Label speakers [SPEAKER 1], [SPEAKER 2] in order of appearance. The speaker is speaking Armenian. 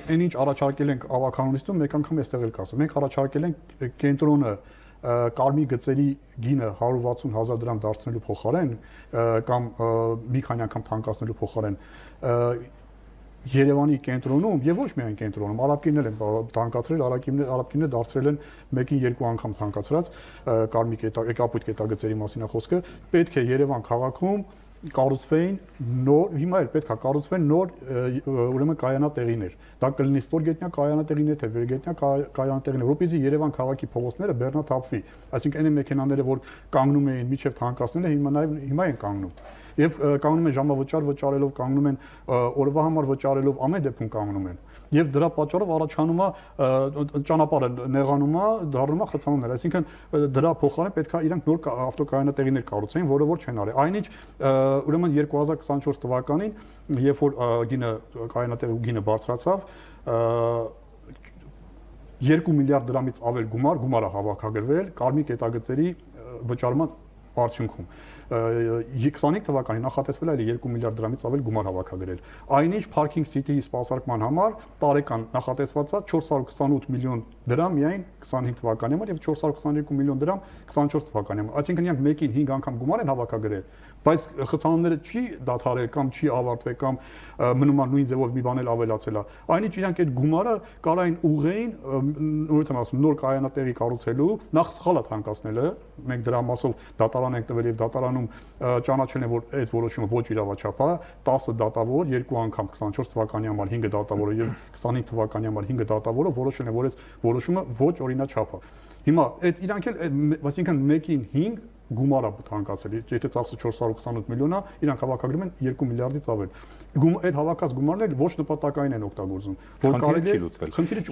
[SPEAKER 1] այնինչ առաջարկել ենք ավականոնիստում, մեկ անգամ էստեղ էլ կասեմ, մենք առաջարկել ենք կենտրոնը կարմիր գծերի գինը 160,000 դրամ դարձնելու փոխարեն կամ մի քանի անգամ թանկացնելու փոխարեն Երևանի կենտրոնում եւ ոչ միայն կենտրոնում, արաբկիրներ են թանկացրել, արաբկիրները դարձրել են մեկին երկու անգամ թանկացրած կարմիր կապույտ կետագծերի մասին է խոսքը, պետք է Երևան քաղաքում կառուցվեին նոր, հիմա էլ պետք է կառուցվեն նոր ուրեմն կայանատեղիներ։ Դա կլինի ստորգետնյա կայանատեղիներ, թե վերգետնյա կայանատեղիներ, որպեսզի Երևան քաղաքի փողոցները բեռնաթափվի։ Այսինքն այն մեքենաները, որ կանգնում էին միջև թանկացնելը, հիմա են կանգնում։ Եվ կանգնում են ժամավճար վճարելով, կանգնում են օրվա համար վճարելով, ամեն դեպքում կանգնում են։ Եվ դրա պատճառով առաջանում է ճանապարհը նեղանում է, դառնում է խցանումներ, այսինքն դրա փոխարեն պետք է իրանք նոր ավտոկայանատեղիներ կառուցեին, որը որ չեն արել։ Այնինչ ուրեմն 2024 թվականին, երբ որ կայանատեղի գինը բարձրացավ, 2 միլիարդ դրամից ավել գումար է հավաքագրվել կարմիր կետագծերի վճարման արդյունքում 25 թվականին նախատեսվել է 2 միլիարդ դրամից ավել գումար հավաքագրել։ Այնինչ Parking City-ի սպասարկման համար տարեկան նախատեսված է 428 միլիոն դրամ միայն 25 թվականի համար եւ 422 միլիոն դրամ 24 թվականի համար։ Այսինքն իրանք մեկին 5 անգամ գումար են հավաքագրել, բայց խցանումները չի դադարել կամ չի ավարտվել կամ մնում է նույն ձևով մի բան էլ ավելացել է։ Այնինչ իրանք այդ գումարը կարային ուղղեին, նորից եմ ասում, նոր կայանատեղի կառուցելու, նախ սխալ է թանկացնելը, մենք դրա մասով դատարան ենք տվել եւ դատարանում ճանաչել են, որ այդ որոշումը ոչ իրավաչափ է, 10 դատավոր, 2 անգամ 24 թվականի համար 5 դատավորը եւ 25 թվականի համար 5 դատավորը որոշել են, որ այդ որոշումը ոչ օրինաչափ է։ Հիմա այդ իրանք էլ, այսինքն մեկին 5 գումար է թանկացել, եթե ծախսը 428 միլիոն է, իրանք հավաքագրում են 2 միլիարդից ավել։ Այդ հավաքած գումարն էլ ոչ նպատակային են օգտագործում, որ կարելի է խնդիրը